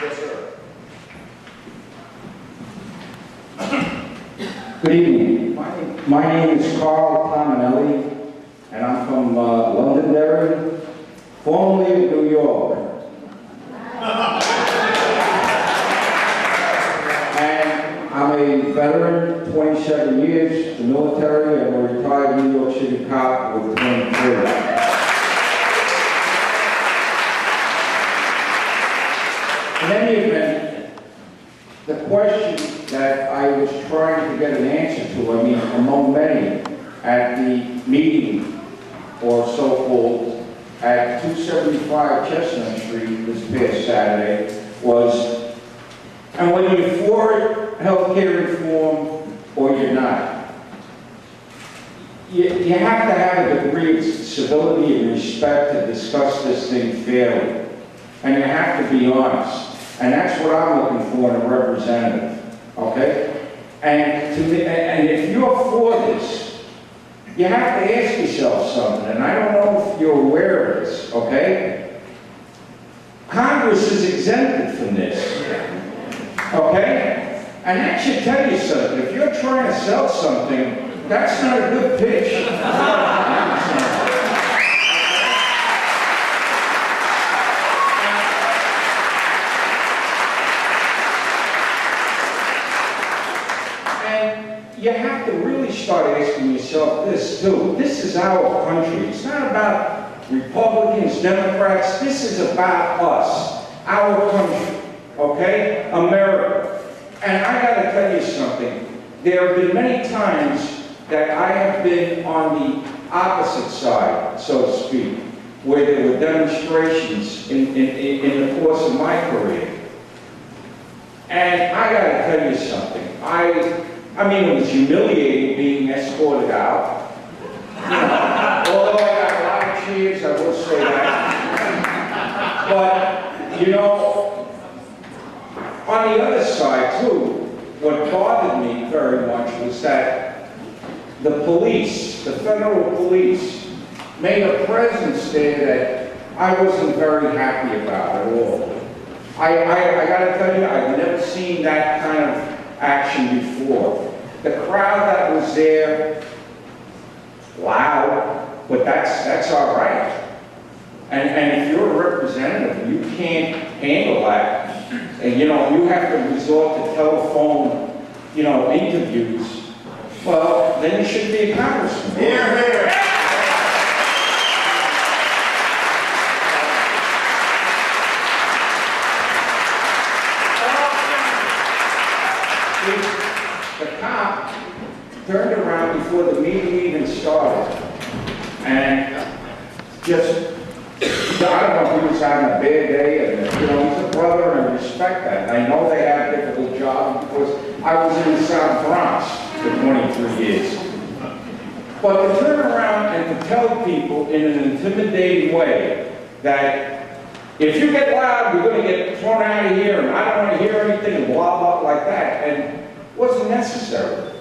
Yes, sir. Good evening. My name is Carl Tomanelli, and I'm from Londonderry, formerly of New York. And I'm a veteran, 27 years, the military, and a retired New York City cop with 23. In any event, the question that I was trying to get an answer to, I mean, among many, at the meeting, or so-called, at 275 Chestnut Street this past Saturday, was, and whether you're for healthcare reform or you're not, you have to have a degree of civility and respect to discuss this thing fairly. And you have to be honest. And that's what I'm looking for in a representative, okay? And if you're for this, you have to ask yourself something, and I don't know if you're aware of this, okay? Congress is exempted from this, okay? And that should tell you something. If you're trying to sell something, that's not a good pitch. You have to really start asking yourself this too. This is our country. It's not about Republicans, Democrats. This is about us, our country, okay? America. And I gotta tell you something. There have been many times that I have been on the opposite side, so to speak, where there were demonstrations in the course of my career. And I gotta tell you something. I mean, it was humiliating being escorted out. Although I got a lot of cheers, I will say that. But, you know, on the other side, too, what bothered me very much was that the police, the federal police, made a presence there that I wasn't very happy about at all. I gotta tell you, I've never seen that kind of action before. The crowd that was there, loud, but that's all right. And if you're a representative, you can't handle that, and you know, you have to resort to telephone, you know, interviews, well, then you should be a congressman. Here, here. The cop turned around before the meeting even started and just, I don't know if he was having a bad day, and you know, he's a brother and I respect that. And I know they have a difficult job because I was in the South Bronx for 23 years. But to turn around and to tell people in an intimidating way that if you get loud, you're going to get thrown out of here, and I don't want to hear anything, and blah, blah, like that. And wasn't necessary.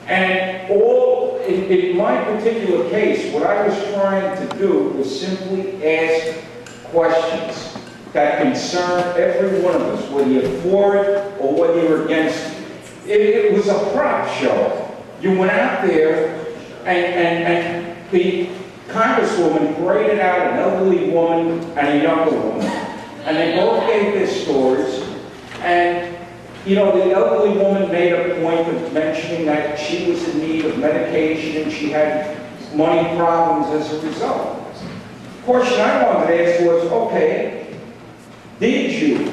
And in my particular case, what I was trying to do was simply ask questions that concern every one of us, whether you're for it or whether you're against it. It was a prop show. You went out there and the Congresswoman paraded out an elderly woman and a younger woman. And they both gave their stories. And you know, the elderly woman made a point of mentioning that she was in need of medication and she had money problems as a result. The question I wanted to ask was, okay, did you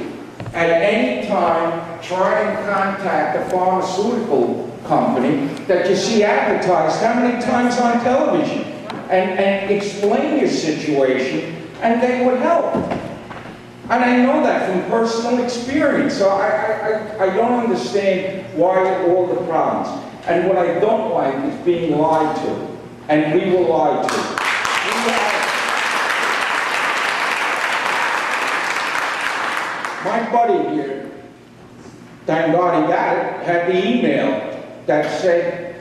at any time try and contact a pharmaceutical company that you see advertised how many times on television and explain your situation and they would help? And I know that from personal experience, so I don't understand why all the problems. And what I don't like is being lied to, and we were lied to. My buddy here, thank God he got it, had the email that said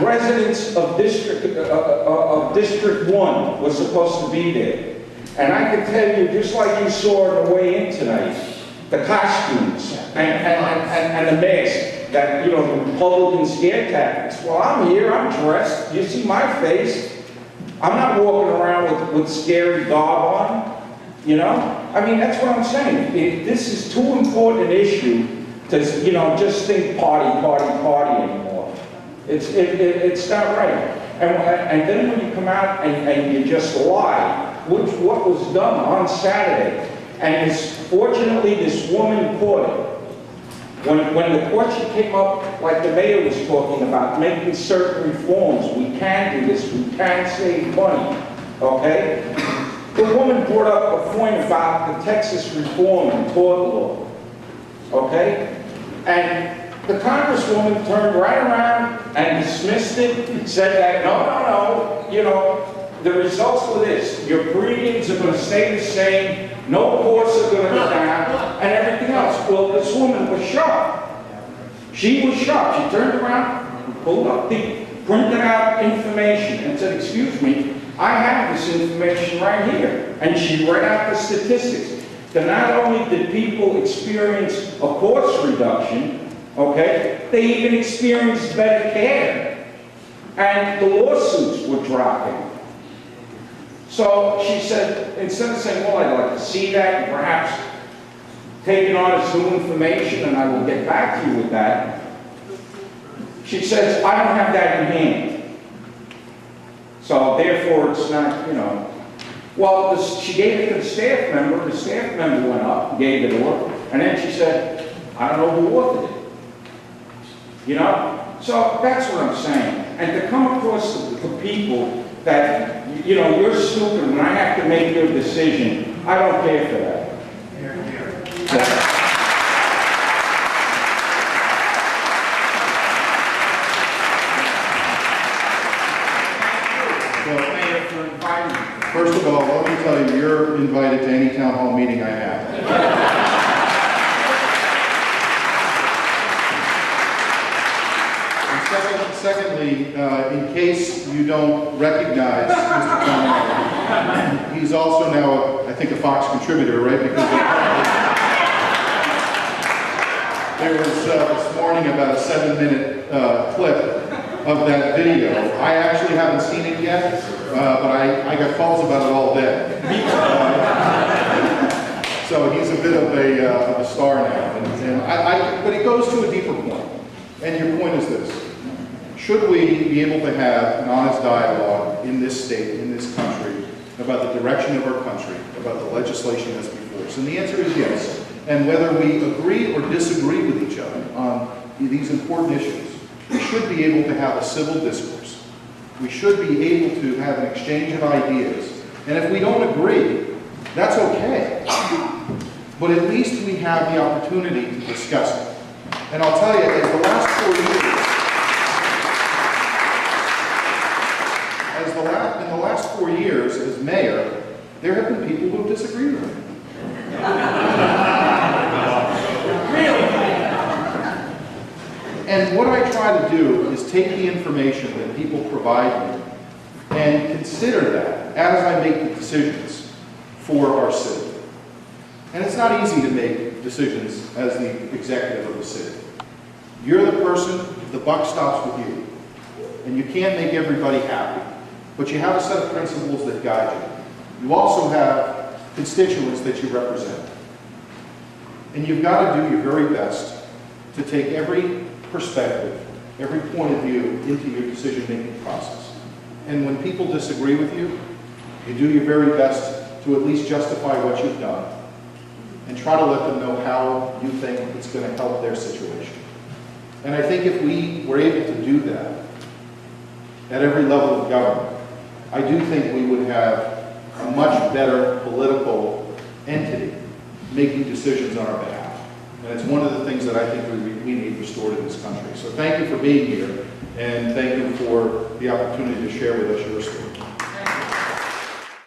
residents of District 1 were supposed to be there. And I can tell you, just like you saw on the way in tonight, the costumes and the masks that, you know, the Republican scare tactics. Well, I'm here, I'm dressed, you see my face. I'm not walking around with scary garb on, you know? I mean, that's what I'm saying. This is too important an issue to, you know, just think party anymore. It's not right. And then when you come out and you just lie, which what was done on Saturday, and fortunately this woman caught it. When the question came up, like the mayor was talking about, making certain reforms, we can do this, we can save money, okay? The woman brought up a point about the Texas reform and tort law, okay? And the Congresswoman turned right around and dismissed it, said that, no, you know, the results were this, your premiums are going to stay the same, no costs are going to go down, and everything else. Well, this woman was shocked. She was shocked. She turned around, pulled up the printed out information and said, excuse me, I have this information right here. And she read out the statistics. That not only did people experience a cost reduction, okay, they even experienced better care. And the lawsuits were dropping. So she said, instead of saying, well, I'd like to see that, and perhaps take it on as new information, and I will get back to you with that, she says, I don't have that in hand. So therefore, it's not, you know. Well, she gave it to the staff member went up, gave it to her, and then she said, I don't know who authored it. You know? So that's what I'm saying. And to come across the people that, you know, you're stupid when I have to make your decision, I don't care for that. First of all, let me tell you, you're invited to any town hall meeting I have. Secondly, in case you don't recognize Mr. Tomanelli, he's also now, I think, a Fox contributor, right? Because there was this morning about a 7-minute clip of that video. I actually haven't seen it yet, but I got calls about it all day. So he's a bit of a star now. But it goes to a deeper point. And your point is this. Should we be able to have an honest dialogue in this state, in this country, about the direction of our country, about the legislation that's before us? And the answer is yes. And whether we agree or disagree with each other on these important issues, we should be able to have a civil discourse. We should be able to have an exchange of ideas. And if we don't agree, that's okay. But at least we have the opportunity to discuss it. And I'll tell you, in the last 4 years, in the last 4 years as mayor, there have been people who have disagreed with me. Really? And what I try to do is take the information that people provide me and consider that as I make the decisions for our city. And it's not easy to make decisions as the executive of the city. You're the person, the buck stops with you. And you can't make everybody happy. But you have a set of principles that guide you. You also have constituents that you represent. And you've got to do your very best to take every perspective, every point of view into your decision-making process. And when people disagree with you, you do your very best to at least justify what you've done and try to let them know how you think it's going to help their situation. And I think if we were able to do that at every level of government, I do think we would have a much better political entity making decisions on our behalf. And it's one of the things that I think we need restored in this country. So thank you for being here, and thank you for the opportunity to share with us your story.